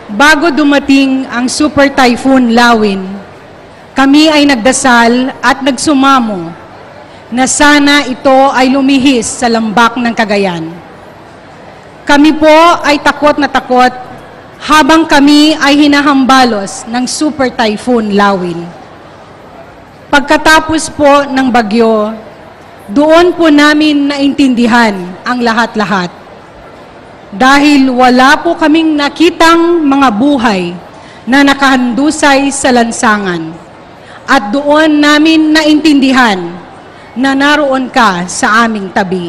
Bago dumating ang Super Typhoon Lawin, kami ay nagdasal at nagsumamo na sana ito ay lumihis sa lambak ng Cagayan. Kami po ay takot na takot habang kami ay hinahambalos ng Super Typhoon Lawin. Pagkatapos po ng bagyo, doon po namin naintindihan ang lahat-lahat. Dahil wala po kaming nakitang mga buhay na nakahandusay sa lansangan. At doon namin naintindihan na naroon ka sa aming tabi.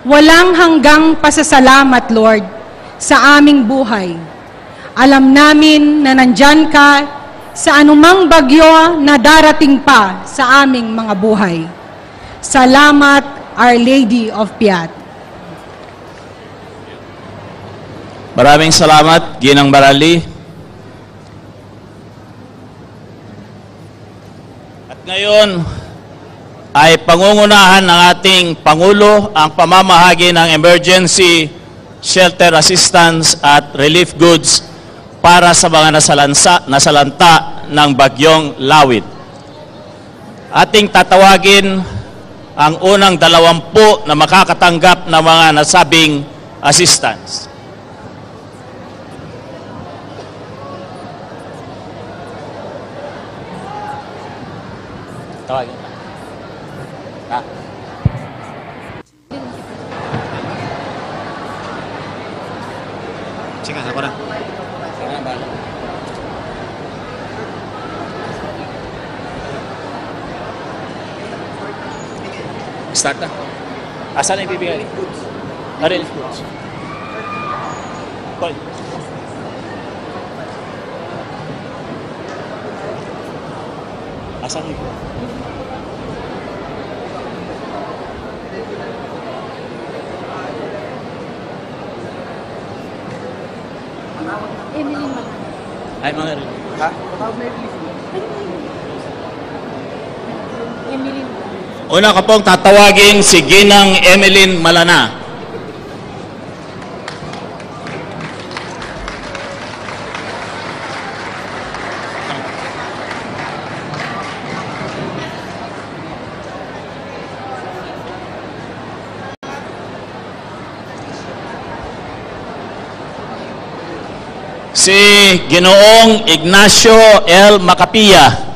Walang hanggang pasasalamat, Lord, sa aming buhay. Alam namin na nandyan ka sa anumang bagyo na darating pa sa aming mga buhay. Salamat, Our Lady of Piat. Maraming salamat, Ginang Barali. At ngayon ay pangungunahan ng ating Pangulo ang pamamahagi ng emergency shelter assistance at relief goods para sa mga nasalanta ng bagyong Lawit. Ating tatawagin ang unang 20 na makakatanggap ng mga nasabing assistance. Tawagin. Ha? Sige, ako na. Start na. Asan na ibibigay? Naril. Call. Asan na ibibigay? Emily Malana. Ay, mga rin. Ha? Emily Malana. Una ko pong tatawagin si Ginang Emeline Malana. Si Ginoong Ignacio L. Macapia.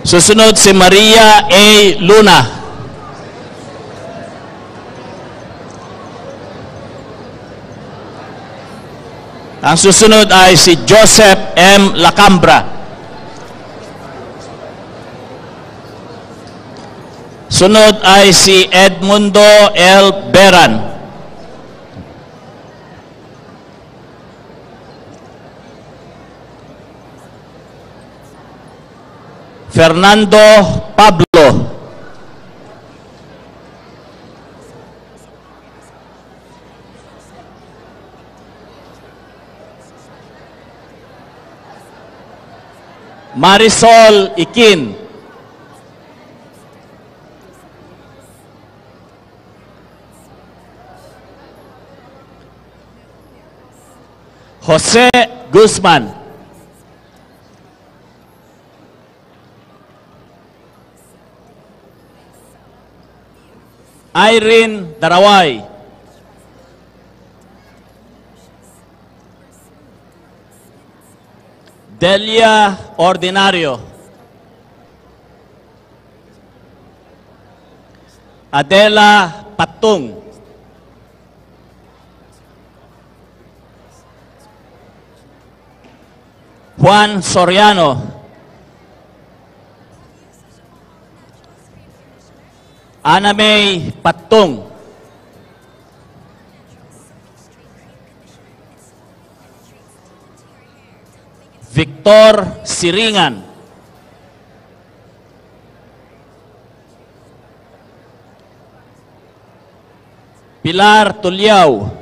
Susunod si Maria A. Luna. Ang susunod ay si Joseph M. Lacambra. Sunod ay si Edmundo L. Beran. Fernando Pablo. Marisol Ikin. Jose Guzman. Irene Daraway. Delia Ordinario. Adela Patung. Juan Soriano. Ana May Patung. Victor Siringan. Pilar Tulyao.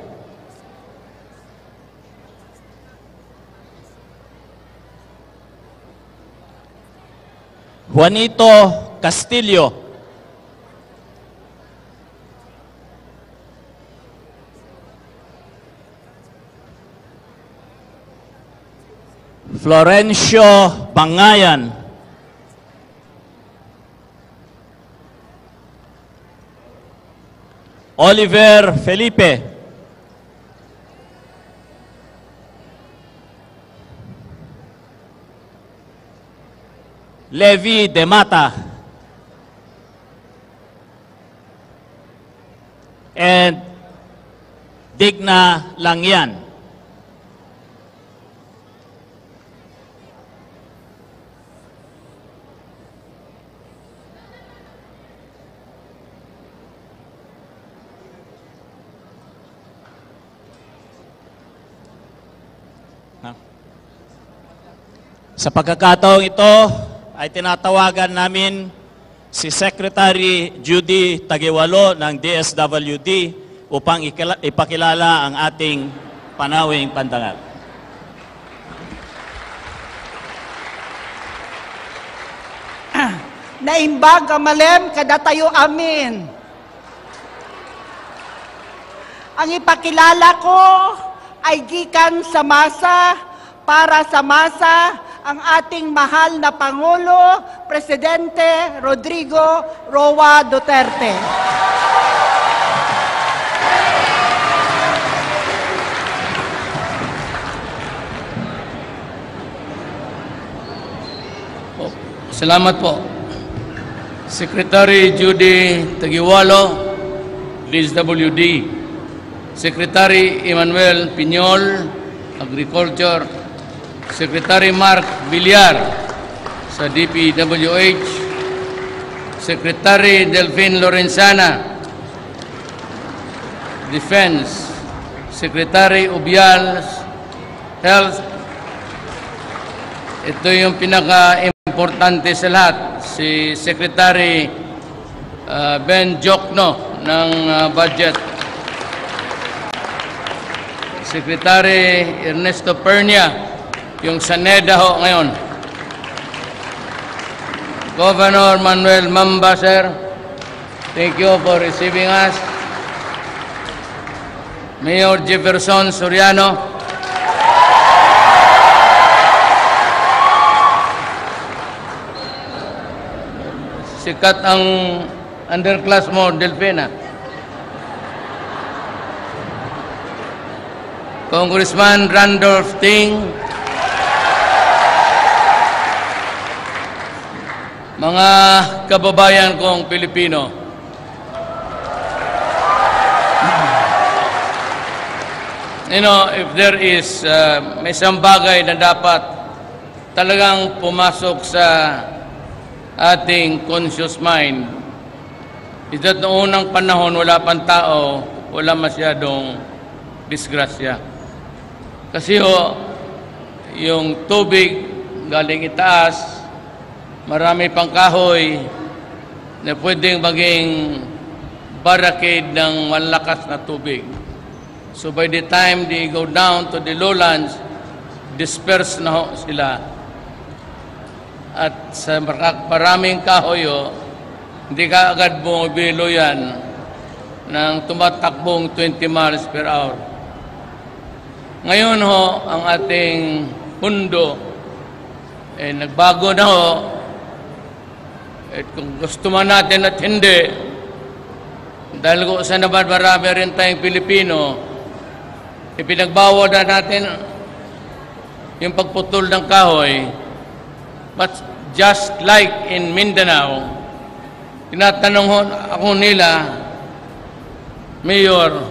Juanito Castillo. Florencio Bangayan. Oliver Felipe. Levi De Mata. And Digna Langyan. Sa pagkakataong ito ay tinatawagan namin si Secretary Judy Tagiwalo ng DSWD upang ipakilala ang ating panawing pandangal. Naimbag amalem kadatayo amin. Ang ipakilala ko ay gikan sa masa para sa masa ang ating mahal na Pangulo, Presidente Rodrigo Roa Duterte. Salamat po. Secretary Judy Tagiwalo, DSWD. Secretary Emmanuel Piñol, Agriculture. Secretary Mark Villar sa DPWH. Secretary Delphine Lorenzana, Defense. Secretary Ubial, Health. Ito yung pinaka-importante sa lahat. Si Secretary Ben Jokno ng Budget. Secretary Ernesto Pernia, yung sa NEDA ho ngayon. Governor Manuel Mamba, sir. Thank you for receiving us. Mayor Jefferson Soriano. Sikat ang underclass mo, Delfina. Congressman Randolph Ting. Mga kababayan kong Pilipino, you know, if there is may isang bagay na dapat talagang pumasok sa ating conscious mind, is that noong unang panahon wala pang tao, wala masyadong disgrasya. Kasi yung tubig galing itaas, marami pang kahoy na pwedeng maging barricade ng malakas na tubig. So by the time they go down to the lowlands, disperse na sila. At sa maraming kahoy, hindi ka agad bumibilo yan ng tumatakbong 20 miles per hour. Ngayon ang ating mundo nagbago na At kung gusto man natin at hindi, dahil kung saan naman marami rin tayong Pilipino, ipinagbawal na natin yung pagputol ng kahoy. But just like in Mindanao, tinatanong ako nila, Mayor,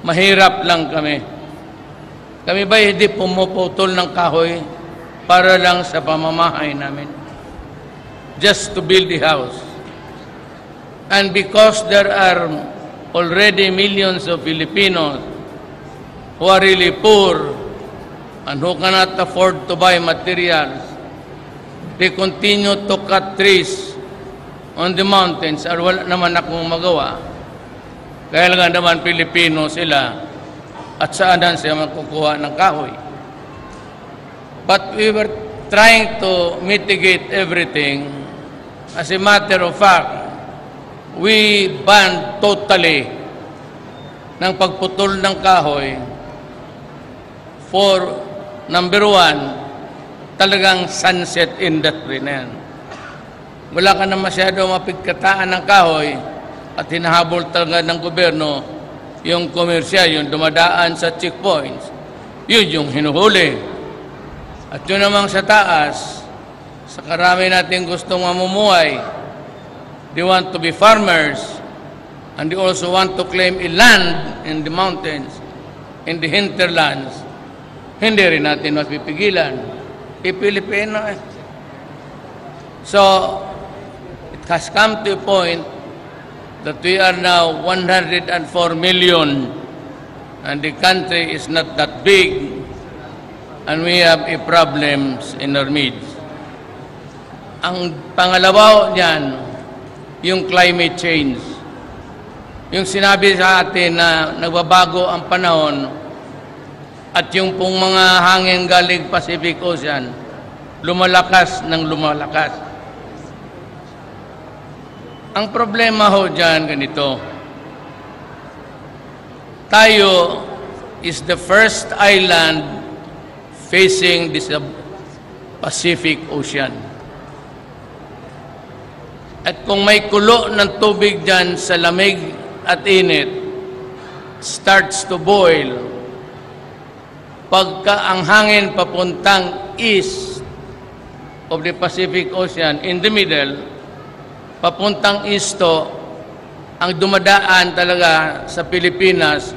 mahirap lang kami. Kami ba hindi pumuputol ng kahoy para lang sa pamamahay namin? Just to build the house. And because there are already millions of Filipinos who are really poor and who cannot afford to buy materials, they continue to cut trees on the mountains. At wala naman akong magawa. Kaya lang naman Pilipino sila at saan sila makukuha ng kahoy. But we were trying to mitigate everything as a matter of fact, we banned totally ng pagputol ng kahoy for, number one, talagang sunset industry na yan. Wala ka na masyado mapigkataan ng kahoy at hinahabol talaga ng gobyerno yung komersyal, yung dumadaan sa checkpoints. Yun yung hinuhuli. At yun namang sa taas, sa karami natin gustong mamumuhay, they want to be farmers, and they also want to claim a land in the mountains, in the hinterlands. Hindi rin natin mapipigilan. Pilipino eh. So, it has come to a point that we are now 104 million and the country is not that big and we have a problems in our midst. Ang pangalawa niyan, yung climate change. Yung sinabi sa atin na nagbabago ang panahon at yung pong mga hangin galing Pacific Ocean, lumalakas ng lumalakas. Ang problema ho dyan, ganito. Tayo is the first island facing this Pacific Ocean. At kung may kulo ng tubig dyan sa lamig at init, starts to boil, pagka ang hangin papuntang east of the Pacific Ocean, in the middle, papuntang east to, ang dumadaan talaga sa Pilipinas,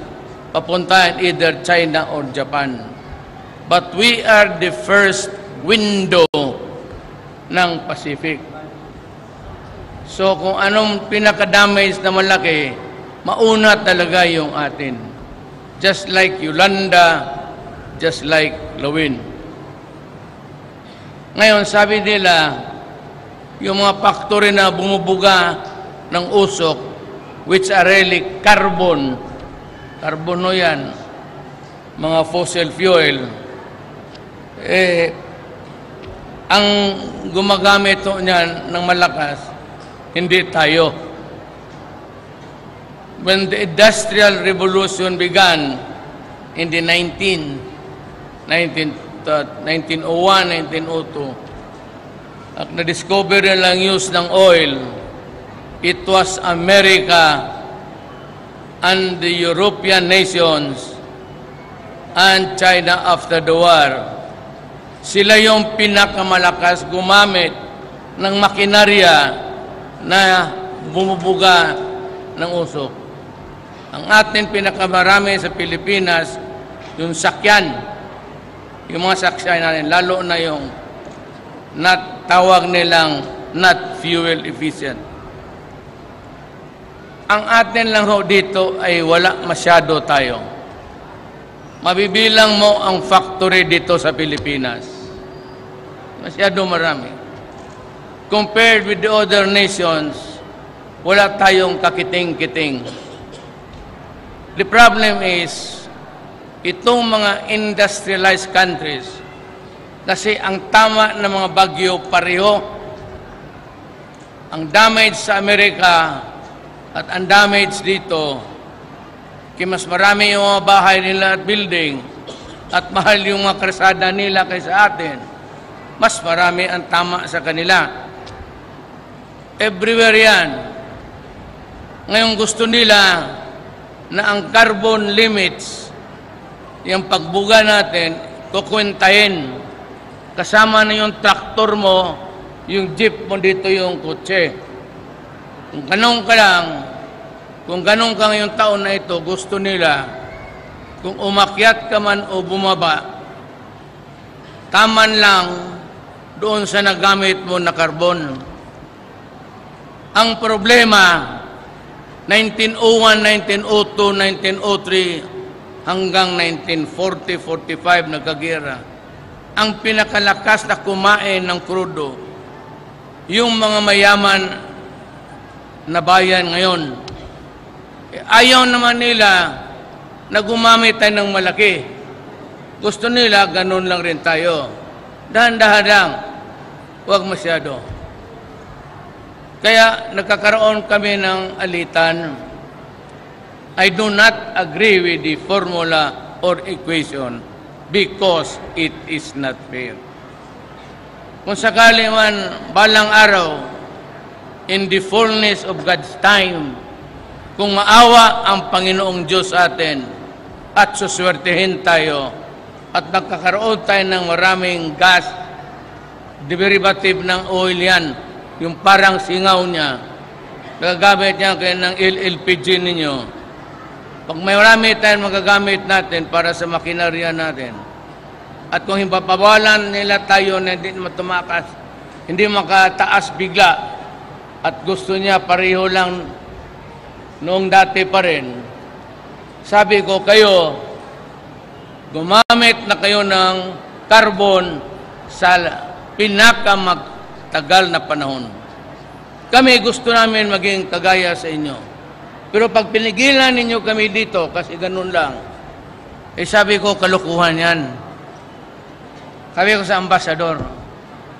papuntahan either China or Japan. But we are the first window ng Pacific. So kung anong pinaka-damage na malaki, mauna talaga yung atin. Just like Yolanda, just like Lawin. Ngayon, sabi nila, yung mga factory na bumubuga ng usok, which are really carbon o yan, mga fossil fuel, ang gumagamit niyan ng malakas, hindi tayo. When the Industrial Revolution began in the 1901, 1902, at na-discover nila ang use ng oil, it was America and the European nations and China after the war. Sila yung pinakamalakas gumamit ng makinarya na bumubuga ng usok. Ang atin pinakamarami sa Pilipinas, yung sakyan, yung mga sakyan natin, lalo na yung tawag nilang not fuel efficient. Ang atin lang ho dito ay wala masyado tayo. Mabibilang mo ang factory dito sa Pilipinas. Masyado marami. Compared with the other nations, wala tayong kakiting-kiting. The problem is, itong mga industrialized countries, kasi ang tama ng mga bagyo pareho, ang damage sa Amerika at ang damage dito, kaya mas marami yung mga bahay nila at building at mahal yung mga kalsada nila kaysa atin, mas marami ang tama sa kanila. Everywhere yan. Ngayon gusto nila na ang carbon limits, yung pagbuga natin, kukwentahin. Kasama na yung traktor mo, yung jeep mo dito yung kotse. Kung ganun ka lang, kung ganun ka ngayong taon na ito, gusto nila, kung umakyat ka man o bumaba, taman lang doon sa nagamit mo na carbon. Ang problema, 1901, 1902, 1903, hanggang 1940-45 nagkagera. Ang pinakalakas na kumain ng krudo, yung mga mayaman na bayan ngayon. Ayaw naman nila na gumamit tayo ng malaki. Gusto nila, ganun lang rin tayo. Dahan-dahan lang, huwag masyado. Kaya nagkakaroon kami ng alitan. I do not agree with the formula or equation because it is not fair. Kung sakali man balang araw, in the fullness of God's time, kung maawa ang Panginoong Diyos sa atin at suswertehin tayo at nagkakaroon tayo ng maraming gas, derivative ng oil yan, yung parang singaw niya, nagagamit niya kayo ng LPG ninyo. Pag may marami tayong magagamit natin para sa makinarya natin, at kung himpapawalan nila tayo na hindi matumakas, hindi makataas bigla, at gusto niya pareho lang noong dati pa rin, sabi ko kayo, gumamit na kayo ng carbon sa pinakamatagal na panahon. Kami gusto namin maging kagaya sa inyo. Pero pag pinigilan ninyo kami dito, kasi ganun lang, sabi ko, kalukuhan yan. Sabi ko sa ambasador,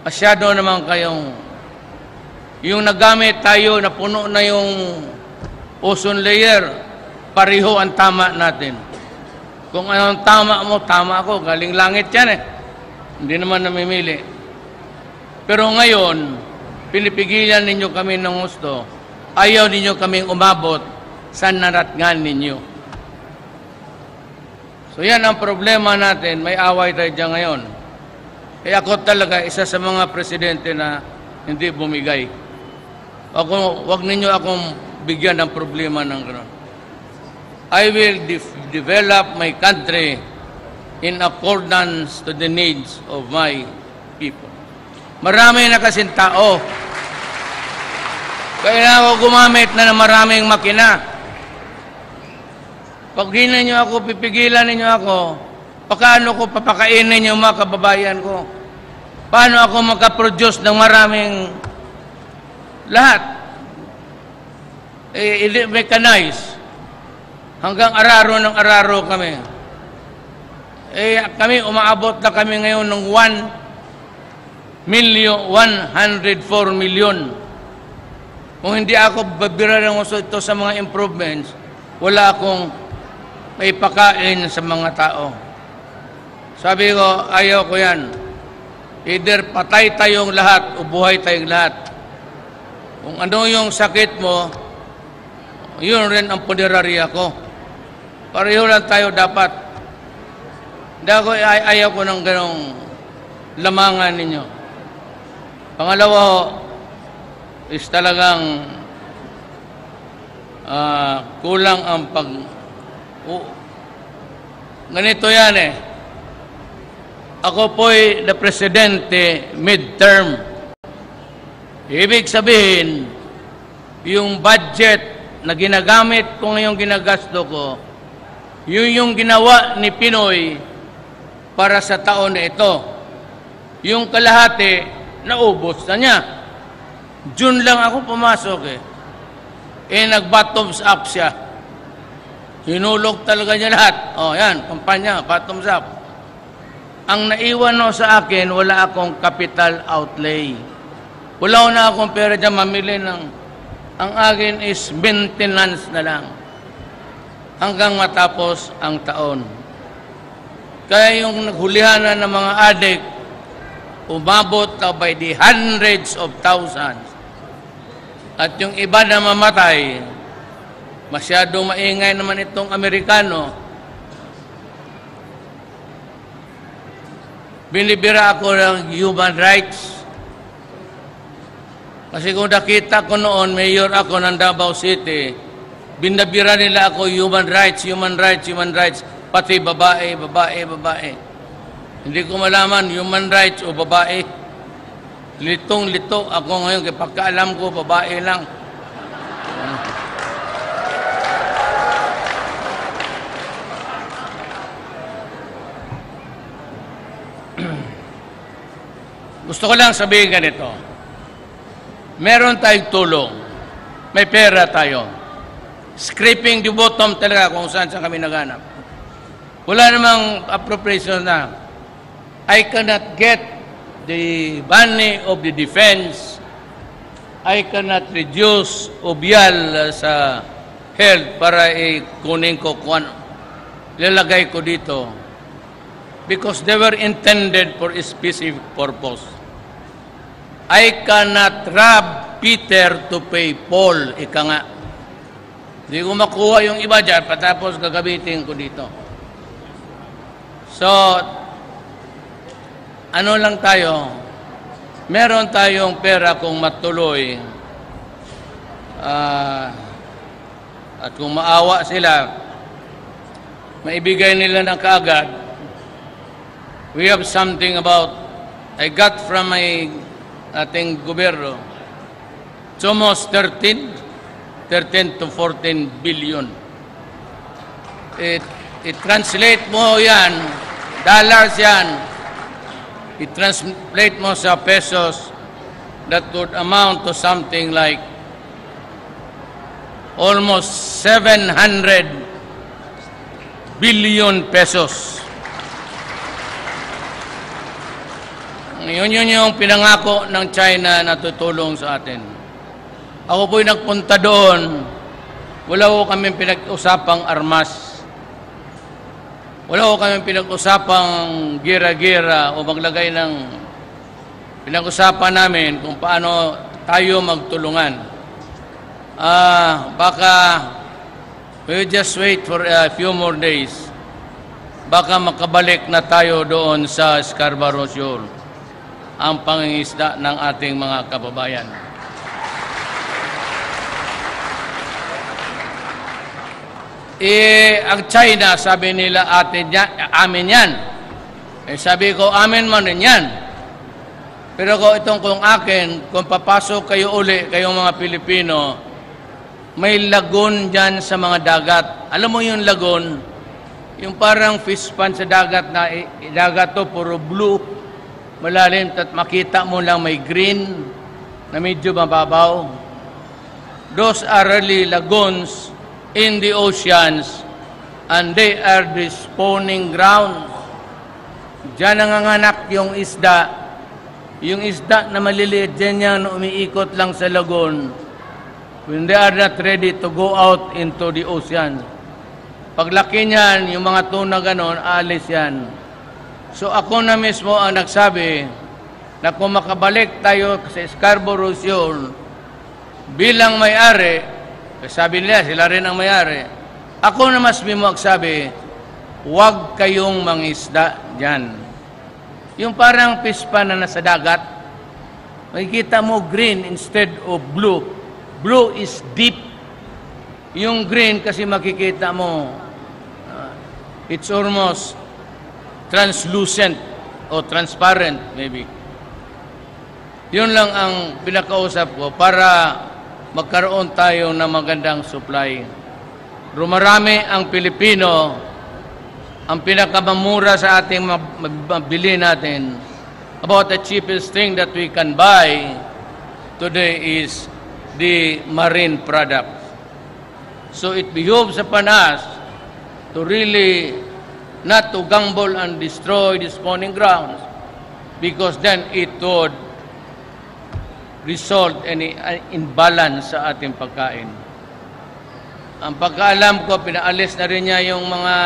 masyado naman kayong, yung nagamit tayo na puno na yung ozone layer, pareho ang tama natin. Kung anong tama mo, tama ako. Galing langit yan eh. Hindi naman namimili. Pero ngayon, pinipigilan ninyo kami ng gusto. Ayaw ninyo kaming umabot sa naratngan ninyo. So yan ang problema natin. May away tayo dyan ngayon. Ako talaga, isa sa mga presidente na hindi bumigay. Wag ninyo akong bigyan ng problema ng gano'n. I will develop my country in accordance to the needs of my people. Marami na kasing tao. Kailangan ko gumamit na ng maraming makina. Pag hindi niyo ako, pipigilan ninyo ako, paano ko papakainin yung mga kababayan ko? Paano ako makaproduce ng maraming lahat? Mechanized. Hanggang araro ng araro kami. Kami, umaabot na kami ngayon ng 104 million. Kung hindi ako babira ng uso ito sa mga improvements, wala akong maipakain sa mga tao. Sabi ko, ayaw ko yan. Either patay tayong lahat o buhay tayong lahat. Kung ano yung sakit mo, yun rin ang punerarya ko. Pareho lang tayo dapat. Hindi ako, ayaw ko ng ganong lamangan ninyo. Pangalawa is talagang kulang ang ganito yan eh. Ako po'y na presidente midterm. Ibig sabihin, yung budget na ginagamit ko ngayong ginagasto ko, yun yung ginawa ni Pinoy para sa taon na ito. Yung kalahati, naubos na niya. June lang ako pumasok eh. Nag-bottoms up siya. Hinulog talaga niya lahat. Yan, kampanya, bottoms up. Ang naiwan no sa akin, wala akong capital outlay. Wala na akong pera dyan mamili ng... Ang akin is maintenance na lang. Hanggang matapos ang taon. Kaya yung naghulihan na ng mga adik, umabot na by the hundreds of thousands. At yung iba na mamatay, masyadong maingay naman itong Amerikano. Binibira ako ng human rights. Kasi kung nakita ko noon, mayor ako ng Davao City, binabira nila ako human rights, human rights, human rights, pati babae, babae, babae. Hindi ko malaman human rights o babae. Litong-lito ako ngayon, kaya pagkaalam ko, babae lang. Gusto ko lang sabihin ganito. Meron tayong tulong. May pera tayo. Scraping the bottom talaga kung saan kami naganap. Wala namang appropriation na. I cannot get the money of the defense. I cannot reduce o biyal sa health para kunin ko kung ano, lalagay ko dito. Because they were intended for a specific purpose. I cannot rob Peter to pay Paul. Ika nga. Hindi ko makuha yung iba dyan, patapos gagamitin ko dito. So, ano lang tayo? Meron tayong pera kung matuloy. At kung maawa sila, maibigay nila ng kaagad. We have something about, I got from my ating gobyerno, it's almost 13 to 14 billion. I-translate mo yan, dollars yan, i-translate mo sa pesos, that would amount to something like almost 700 billion pesos. Yun yung pinangako ng China na tutulong sa atin. Ako po'y nagpunta doon, wala ko kami pinag-usapang armas. Wala ko kami pinag-usapang gira-gira o maglagay ng pinag-usapan namin kung paano tayo magtulungan. Baka we just wait for a few more days. Baka makabalik na tayo doon sa Scarborough Shoal, ang pangingisda ng ating mga kababayan. Ang China, sabi nila amin yan. Sabi ko, amin man rin yan. Pero kung akin, kung papasok kayo uli, kayong mga Pilipino, may lagoon dyan sa mga dagat. Alam mo yung lagoon? Yung parang fish pan sa dagat na dagat to, puro blue, malalim, at makita mo lang may green na medyo mababaw. Those are really lagoons in the oceans, and they are the spawning ground. Diyan nanganganak yung isda. Yung isda na maliliit dyan yan, umiikot lang sa lagoon when they are not ready to go out into the ocean. Paglaki niyan, yung mga tuna ganon, aalis yan. So ako na mismo ang nagsabi na kung makabalik tayo sa Scarborough Shoal bilang may-ari, sabi nila, sila rin ang may-ari. Ako na mas mismo magsabi, huwag kayong mangisda dyan. Yung parang pispa na nasa dagat, makikita mo green instead of blue. Blue is deep. Yung green kasi makikita mo, it's almost translucent o transparent maybe. Yun lang ang pinakausap ko para magkaroon tayo ng magandang supply. Rumarami ang Pilipino, ang pinakamamura sa ating mabili natin. About the cheapest thing that we can buy today is the marine product. So it behooves upon us to really not to gamble and destroy the spawning grounds, because then it would result in an imbalance sa ating pagkain. Ang pagkaalam ko, pinaalis na rin niya yung mga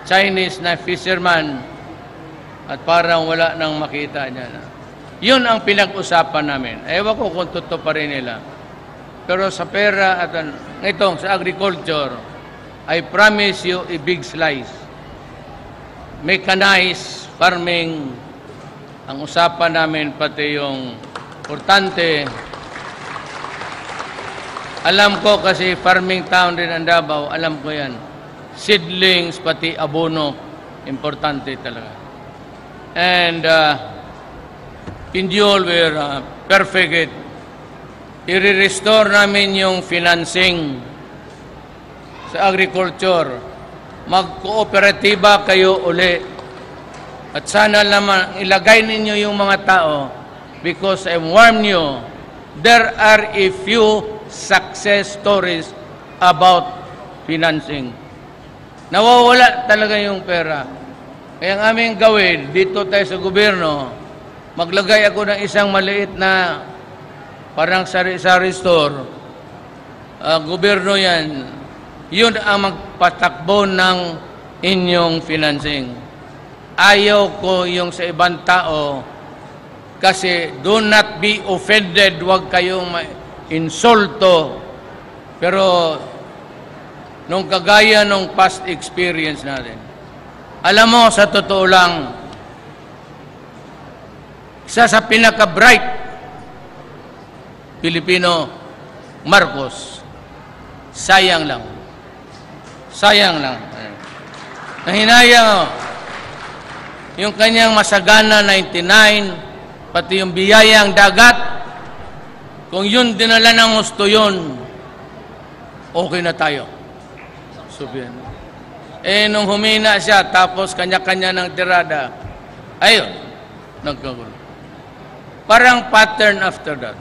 Chinese na fisherman at parang wala nang makita niya na. Yun ang pinag-usapan namin. Ewan ko kung totoo pa rin nila. Pero sa pera at itong sa agriculture, I promise you a big slice. Mechanized farming, ang usapan namin pati yung importante. Alam ko kasi farming town rin ang Davao, alam ko yan. Seedlings, pati abono, importante talaga. And Pindiol were perfect. I-restore namin yung financing sa agriculture. Mag-kooperatiba kayo uli. At sana naman ilagay ninyo yung mga tao, because I warn you, there are a few success stories about financing. Nawawala talaga yung pera. Kaya ang aming gawin, dito tayo sa gobyerno, maglagay ako ng isang maliit na parang sari-sari store, gobyerno yan, yun ang magpatakbo ng inyong financing. Ayaw ko yung sa ibang tao kasi do not be offended, huwag kayong insulto. Pero nung kagaya nung past experience natin, alam mo, sa totoo lang, isa sa pinaka-bright Pilipino, Marcos, sayang lang. Sayang lang. Nahinayang yung kanyang masagana 99, pati yung biyayang dagat, kung yun dinala ng gusto yun, okay na tayo. Sabihin. Nung humina siya, tapos kanya-kanya ng tirada, ayun, nagkagulo. Parang pattern after that.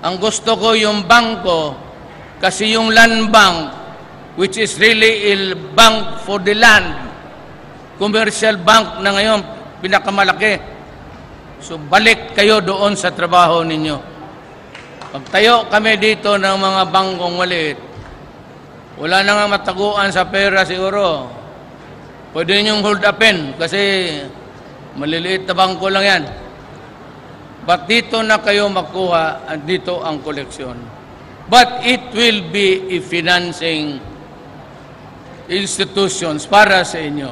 Ang gusto ko yung bangko, kasi yung land bank, which is really a bank for the land, commercial bank na ngayon, pinakamalaki. So balik kayo doon sa trabaho ninyo. Pagtayo kami dito ng mga bangkong maliit, wala na nga mataguan sa pera siguro. Pwede ninyong hold upin kasi maliliit na bangko lang yan. But dito na kayo makuha at dito ang koleksyon. But it will be a financing institutions para sa inyo.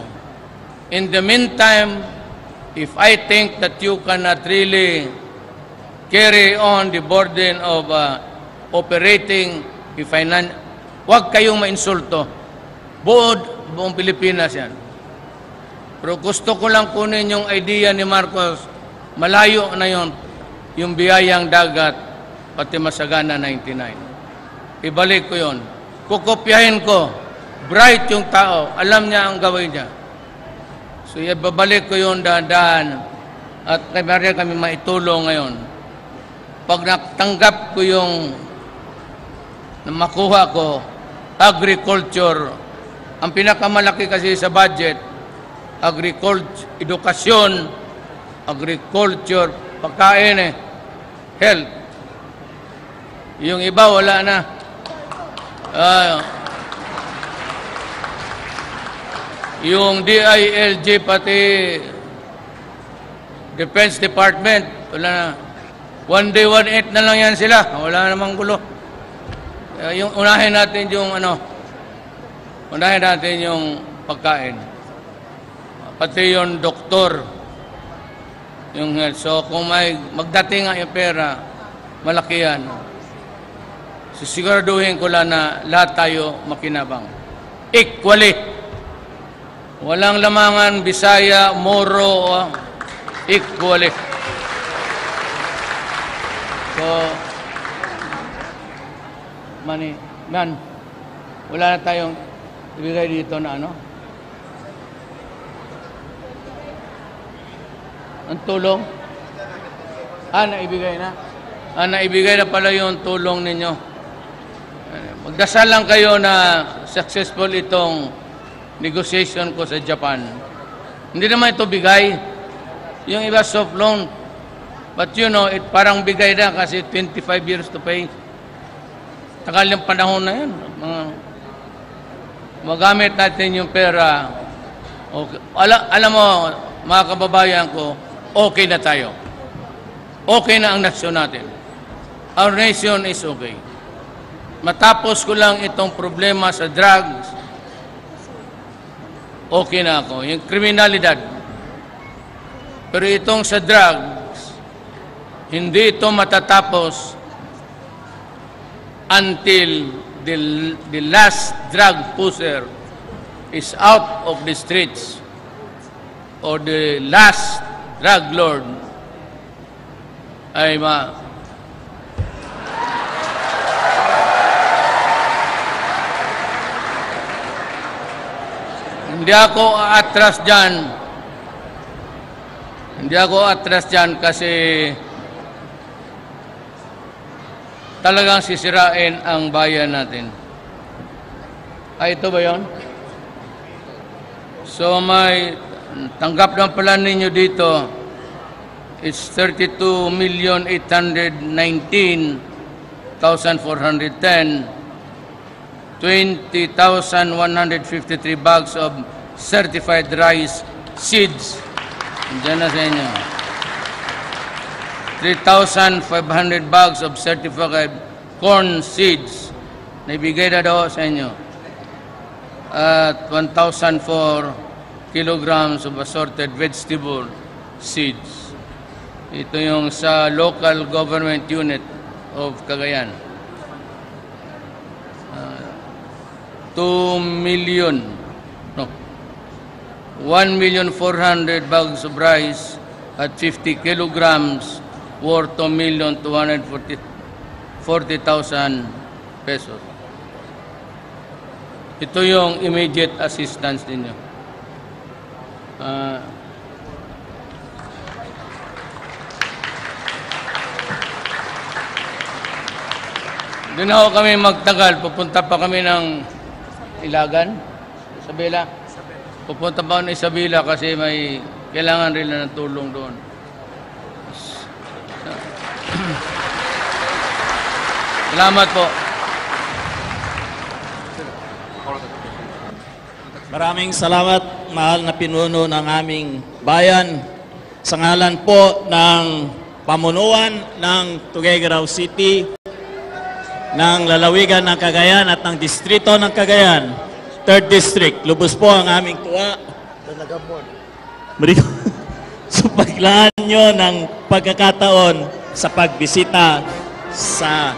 In the meantime, if I think that you cannot really carry on the burden of operating a finance, huwag kayong mainsulto. Buong Pilipinas yan. Pero gusto ko lang kunin yung idea ni Marcos, malayo na yon, yung biyayang dagat, pati masagana 99. Ibalik ko yon. Kukopyahin ko. Bright yung tao. Alam niya ang gawin niya. So, ibabalik ko yon dahan-dahan. At kami maitulong ngayon. Pag natanggap ko yung na makuha ko, agriculture, ang pinakamalaki kasi sa budget, agriculture, edukasyon, agriculture, pagkain, health. Yung iba wala na. Yung DILG pati Defense Department, wala na. One day, 1-8 na lang yan sila. Wala namang gulo. Yung unahin natin yung unahin natin yung pagkain. Pati yung doktor, yung health. So kung may magdating nga yung pera, malaki yan. Sisiguraduhin ko lang na lahat tayo makinabang. Equally. Walang lamangan, Bisaya, Moro, equally. So, wala na tayong ibigay dito na ang tulong. Naibigay na. Naibigay na pala yung tulong ninyo. Magdasal lang kayo na successful itong negotiation ko sa Japan. Hindi naman ito bigay. Yung iba soft loan. But parang bigay na kasi 25 years to pay. Tagal yung panahon na yan. Magamit natin yung pera. Okay. Alam mo, mga kababayan ko, okay na tayo. Okay na ang nasyon natin. Our nation is okay. Matapos ko lang itong problema sa drugs, okay na ako. Yung kriminalidad. Pero itong sa drugs, hindi ito matatapos until the last drug pusher is out of the streets or the last drug lord ay Hindi ako atras dyan. Hindi ako atras dyan kasi talagang sisirain ang bayan natin. Ito ba yun? So may tanggap ng pala ninyo dito, it's 32,819,000 20,153 bags of certified rice seeds. Diyan na sa inyo. 3,500 bags of certified corn seeds. Naibigay na daw sa inyo. At 1,004 kilograms of assorted vegetable seeds. Ito yung sa local government unit of Cagayan. 1,400,000 bags of rice at 50 kilograms worth 2,240,000 pesos. Ito yung immediate assistance ninyo. Doon ako kami magtagal. Pupunta pa kami ng Ilagan, Isabela. Pupunta pa ako ng Isabela kasi may kailangan rin ng tulong doon. Salamat po. Maraming salamat, mahal na pinuno ng aming bayan. Sa ngalan po ng pamunuan ng Tuguegarao City, ng lalawigan ng Cagayan at ng distrito ng Cagayan, 3rd District, lubos po ang aming tuwa. Supaglaan nyo ng pagkakataon sa pagbisita sa